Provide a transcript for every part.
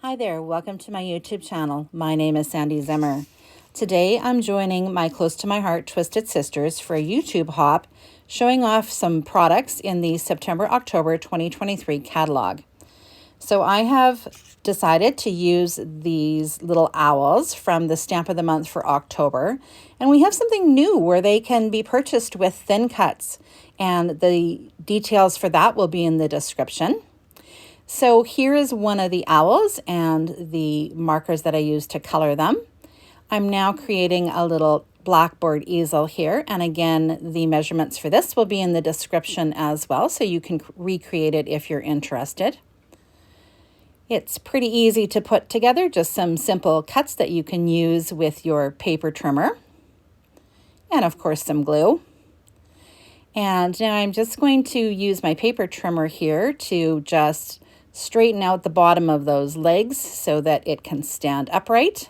Hi there, welcome to my YouTube channel. My name is Sandy Zimmer. Today I'm joining my Close to My Heart Twisted Sisters for a YouTube hop showing off some products in the September-October 2023 catalog. So I have decided to use these little owls from the Stamp of the Month for October, and we have something new where they can be purchased with thin cuts, and the details for that will be in the description. So here is one of the owls and the markers that I used to color them. I'm now creating a little Blackboard easel here, and again the measurements for this will be in the description as well, so you can recreate it if you're interested. It's pretty easy to put together, just some simple cuts that you can use with your paper trimmer, and of course some glue. And now I'm just going to use my paper trimmer here to just straighten out the bottom of those legs so that it can stand upright.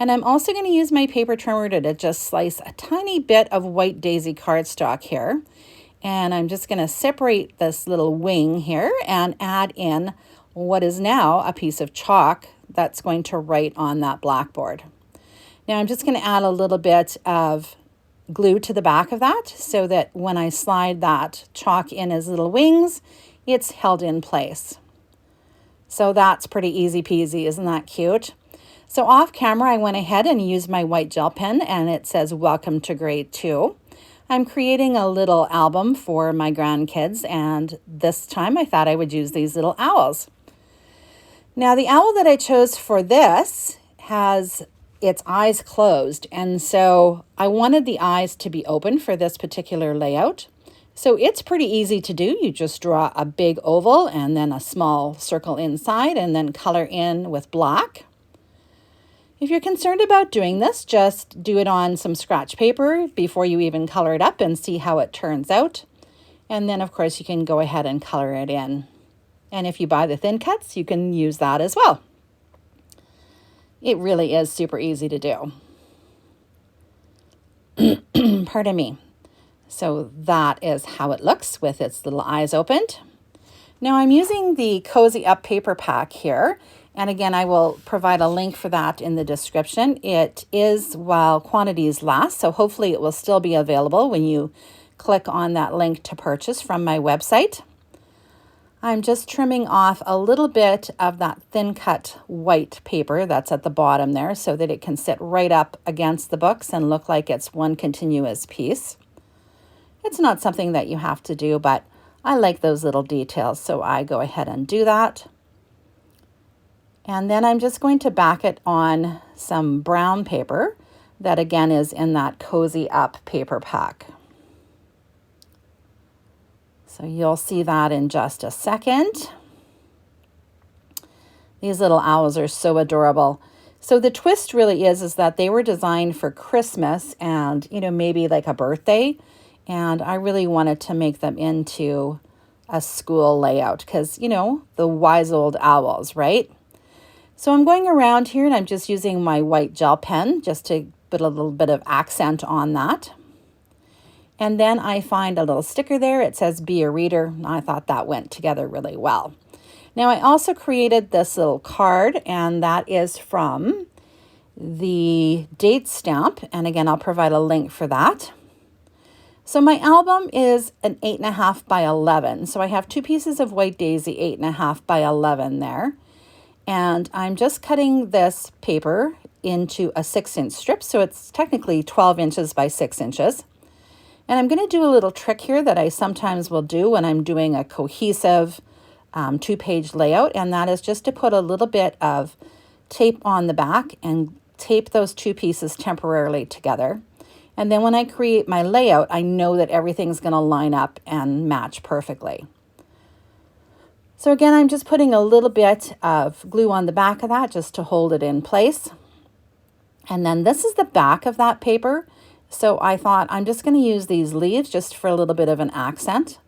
And I'm also going to use my paper trimmer to just slice a tiny bit of white daisy cardstock here. And I'm just going to separate this little wing here and add in what is now a piece of chalk that's going to write on that blackboard. Now I'm just going to add a little bit of glue to the back of that so that when I slide that chalk in as little wings, it's held in place. So that's pretty easy peasy, isn't that cute? So off camera, I went ahead and used my white gel pen, and it says Welcome to Grade 2. I'm creating a little album for my grandkids, and this time I thought I would use these little owls. Now the owl that I chose for this has its eyes closed, and so I wanted the eyes to be open for this particular layout. So it's pretty easy to do. You just draw a big oval and then a small circle inside and then color in with black. If you're concerned about doing this, just do it on some scratch paper before you even color it up and see how it turns out. And then of course you can go ahead and color it in. And if you buy the thin cuts, you can use that as well. It really is super easy to do. Pardon me. So that is how it looks with its little eyes opened. Now I'm using the Cozy Up paper pack here. And again, I will provide a link for that in the description. It is while quantities last, so hopefully it will still be available when you click on that link to purchase from my website. I'm just trimming off a little bit of that thin cut white paper that's at the bottom there so that it can sit right up against the books and look like it's one continuous piece. It's not something that you have to do, but I like those little details, so I go ahead and do that. And then I'm just going to back it on some brown paper that again is in that Cozy Up paper pack. So you'll see that in just a second. These little owls are so adorable. So the twist really is that they were designed for Christmas and, maybe like a birthday. And I really wanted to make them into a school layout because, the wise old owls, right? So I'm going around here and I'm just using my white gel pen just to put a little bit of accent on that. And then I find a little sticker there. It says Be a Reader. I thought that went together really well. Now I also created this little card, and that is from the date stamp. And again, I'll provide a link for that. So my album is an 8.5 by 11. So I have two pieces of white daisy 8.5 by 11 there. And I'm just cutting this paper into a 6-inch strip. So it's technically 12 inches by 6 inches. And I'm going to do a little trick here that I sometimes will do when I'm doing a cohesive two-page layout. And that is just to put a little bit of tape on the back and tape those two pieces temporarily together. And then when I create my layout, I know that everything's going to line up and match perfectly. So again, I'm just putting a little bit of glue on the back of that just to hold it in place. And then this is the back of that paper. So I thought I'm just going to use these leaves just for a little bit of an accent.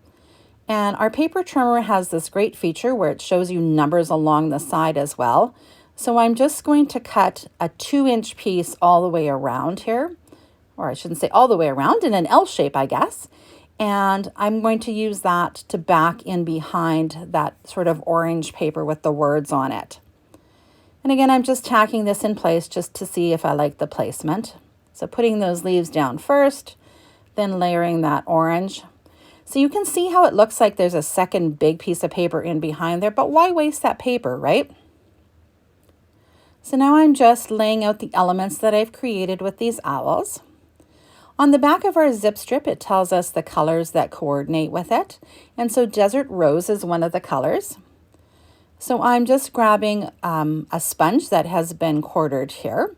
And our paper trimmer has this great feature where it shows you numbers along the side as well. So I'm just going to cut a 2-inch piece all the way around here. Or I shouldn't say all the way around, in an L shape, I guess. And I'm going to use that to back in behind that sort of orange paper with the words on it. And again, I'm just tacking this in place just to see if I like the placement. So putting those leaves down first, then layering that orange. So you can see how it looks like there's a second big piece of paper in behind there, but why waste that paper, right? So now I'm just laying out the elements that I've created with these owls. On the back of our zip strip, it tells us the colors that coordinate with it. And so Desert Rose is one of the colors. So I'm just grabbing a sponge that has been quartered here.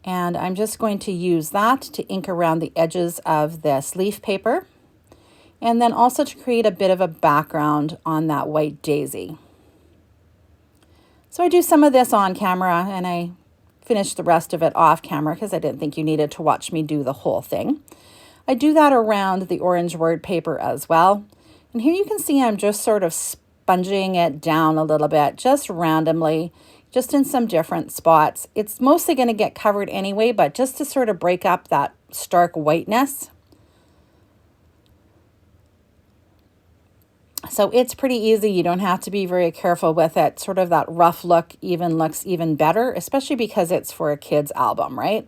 And I'm just going to use that to ink around the edges of this leaf paper. And then also to create a bit of a background on that white daisy. So I do some of this on camera and I finish the rest of it off camera because I didn't think you needed to watch me do the whole thing. I do that around the orange word paper as well. And here you can see I'm just sort of sponging it down a little bit, just randomly, just in some different spots. It's mostly going to get covered anyway, but just to sort of break up that stark whiteness. So it's pretty easy. You don't have to be very careful with it. Sort of that rough look even looks even better, especially because it's for a kid's album, right?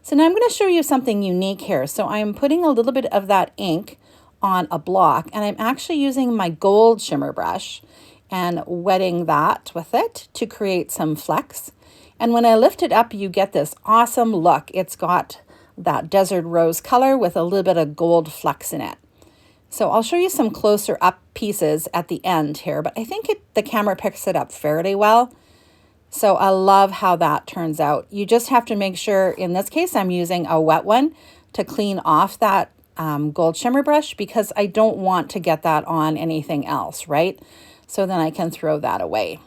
So now I'm going to show you something unique here. So I'm putting a little bit of that ink on a block, and I'm actually using my gold shimmer brush and wetting that with it to create some flecks. And when I lift it up, you get this awesome look. It's got that desert rose color with a little bit of gold flecks in it. So I'll show you some closer up pieces at the end here, but I think the camera picks it up fairly well. So I love how that turns out. You just have to make sure, in this case, I'm using a wet one to clean off that gold shimmer brush because I don't want to get that on anything else, right? So then I can throw that away.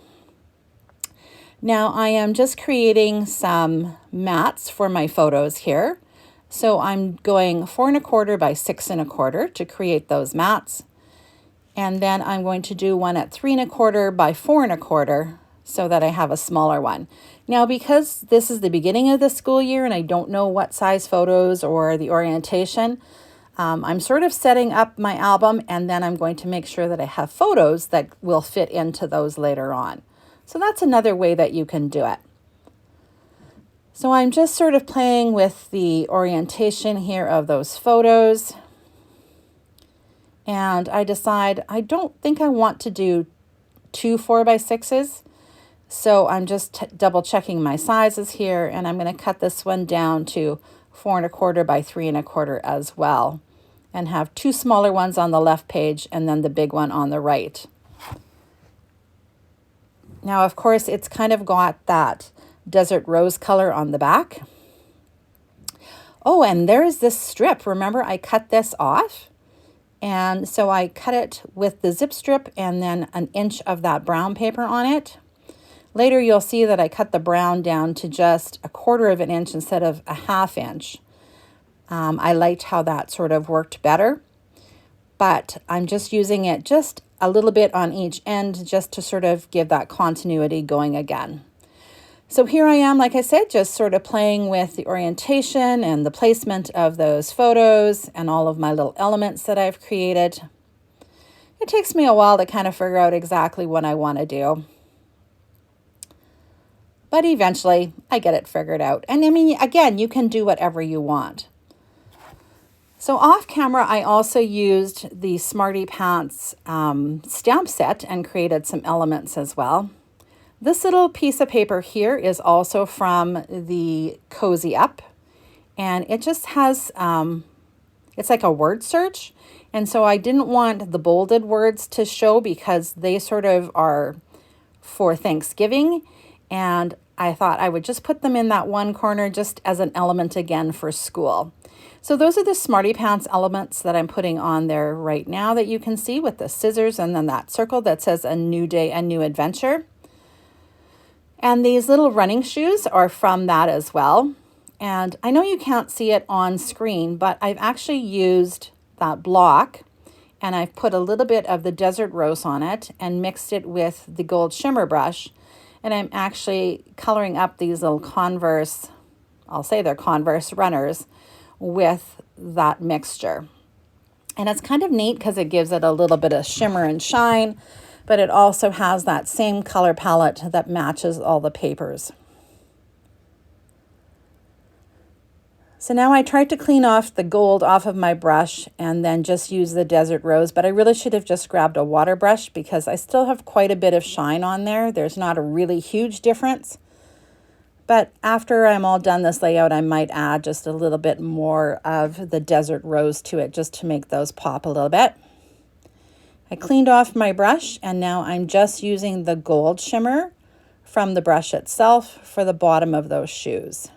Now I am just creating some mats for my photos here. So I'm going 4 1/4 by 6 1/4 to create those mats. And then I'm going to do one at 3 1/4 by 4 1/4 so that I have a smaller one. Now, because this is the beginning of the school year and I don't know what size photos or the orientation, I'm sort of setting up my album and then I'm going to make sure that I have photos that will fit into those later on. So that's another way that you can do it. So I'm just sort of playing with the orientation here of those photos. And I decide I don't think I want to do 2 4 by 6s. So I'm just double checking my sizes here, and I'm going to cut this one down to 4 1/4 by 3 1/4 as well. And have 2 smaller ones on the left page and then the big one on the right. Now, of course, it's kind of got that desert rose color on the back. Oh, and there's this strip. Remember, I cut this off. And so I cut it with the zip strip and then an inch of that brown paper on it. Later, you'll see that I cut the brown down to just 1/4 of an inch instead of a 1/2 inch. I liked how that sort of worked better. But I'm just using it just a little bit on each end just to sort of give that continuity going again. So here I am, like I said, just sort of playing with the orientation and the placement of those photos and all of my little elements that I've created. It takes me a while to kind of figure out exactly what I want to do. But eventually I get it figured out. And I mean, again, you can do whatever you want. So off camera, I also used the Smarty Pants stamp set and created some elements as well. This little piece of paper here is also from the Cozy Up, and it just has, it's like a word search. And so I didn't want the bolded words to show because they sort of are for Thanksgiving. And I thought I would just put them in that one corner just as an element again for school. So those are the Smarty Pants elements that I'm putting on there right now that you can see with the scissors and then that circle that says a new day, a new adventure. And these little running shoes are from that as well. And I know you can't see it on screen, but I've actually used that block and I've put a little bit of the desert rose on it and mixed it with the gold shimmer brush. And I'm actually coloring up these little Converse, I'll say they're Converse runners, with that mixture. And it's kind of neat because it gives it a little bit of shimmer and shine. but it also has that same color palette that matches all the papers. So now I tried to clean off the gold off of my brush and then just use the Desert Rose, but I really should have just grabbed a water brush because I still have quite a bit of shine on there. There's not a really huge difference. But after I'm all done this layout, I might add just a little bit more of the Desert Rose to it just to make those pop a little bit. I cleaned off my brush and now I'm just using the gold shimmer from the brush itself for the bottom of those shoes.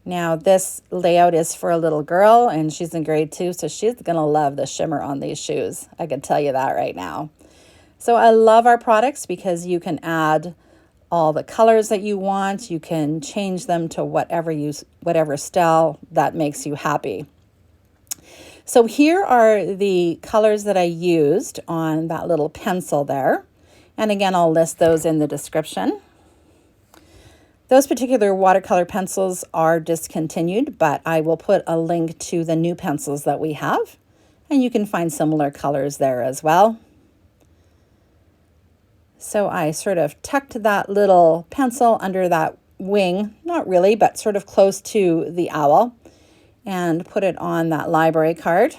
Now this layout is for a little girl and she's in grade 2, so she's gonna love the shimmer on these shoes. I can tell you that right now. So I love our products because you can add all the colors that you want. You can change them to whatever style that makes you happy. So here are the colors that I used on that little pencil there. And again, I'll list those in the description. Those particular watercolor pencils are discontinued, but I will put a link to the new pencils that we have, and you can find similar colors there as well. So I sort of tucked that little pencil under that wing, not really, but sort of close to the owl, and put it on that library card.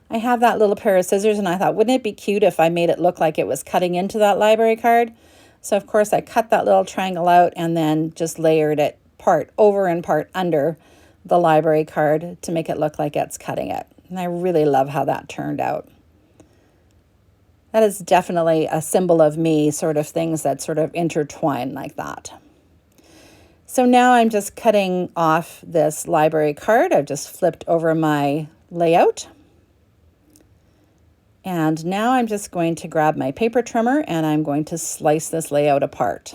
I have that little pair of scissors and I thought, wouldn't it be cute if I made it look like it was cutting into that library card? So of course I cut that little triangle out and then just layered it part over and part under the library card to make it look like it's cutting it. And I really love how that turned out. That is definitely a symbol of me, sort of things that sort of intertwine like that. So now I'm just cutting off this library card. I've just flipped over my layout. And now I'm just going to grab my paper trimmer and I'm going to slice this layout apart.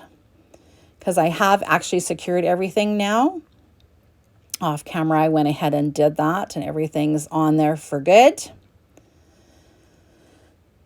Because I have actually secured everything now. Off camera, I went ahead and did that and everything's on there for good.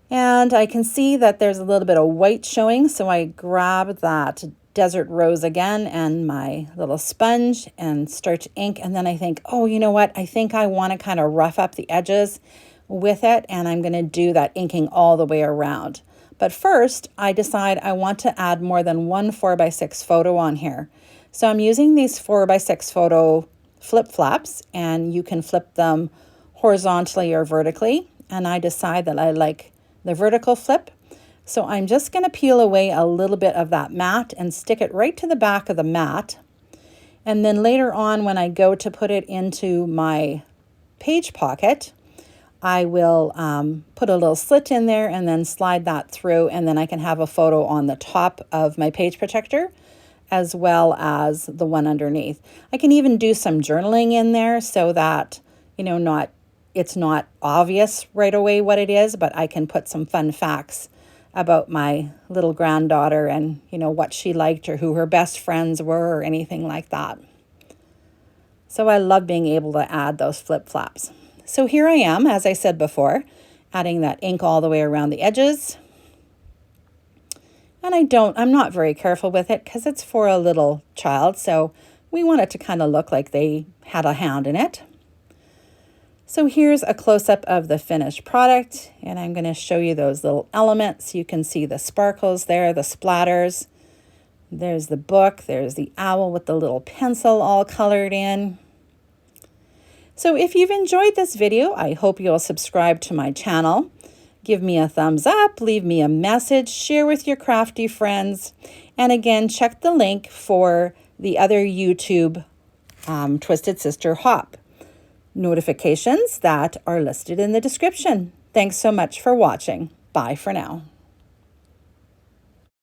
And I can see that there's a little bit of white showing, so I grab that Desert Rose again and my little sponge and start to ink. And then I think, oh, you know what? I think I want to kind of rough up the edges with it, and I'm going to do that inking all the way around. But first, I decide I want to add more than one 4x6 photo on here. So I'm using these 4x6 photo flip flaps, and you can flip them horizontally or vertically. And I decide that I like the vertical flip. So I'm just going to peel away a little bit of that mat and stick it right to the back of the mat. And then later on, when I go to put it into my page pocket, I will put a little slit in there and then slide that through, and then I can have a photo on the top of my page protector as well as the one underneath. I can even do some journaling in there so that, you know, it's not obvious right away what it is, but I can put some fun facts about my little granddaughter and, you know, what she liked or who her best friends were or anything like that. So I love being able to add those flip flaps. So here I am, as I said before, adding that ink all the way around the edges. And I'm not very careful with it because it's for a little child, so we want it to kind of look like they had a hand in it. So here's a close-up of the finished product, and I'm going to show you those little elements. You can see the sparkles there, the splatters. There's the book, there's the owl with the little pencil all colored in. So if you've enjoyed this video, I hope you'll subscribe to my channel. Give me a thumbs up, leave me a message, share with your crafty friends, and again, check the link for the other YouTube Twisted Sister Hop notifications that are listed in the description. Thanks so much for watching. Bye for now.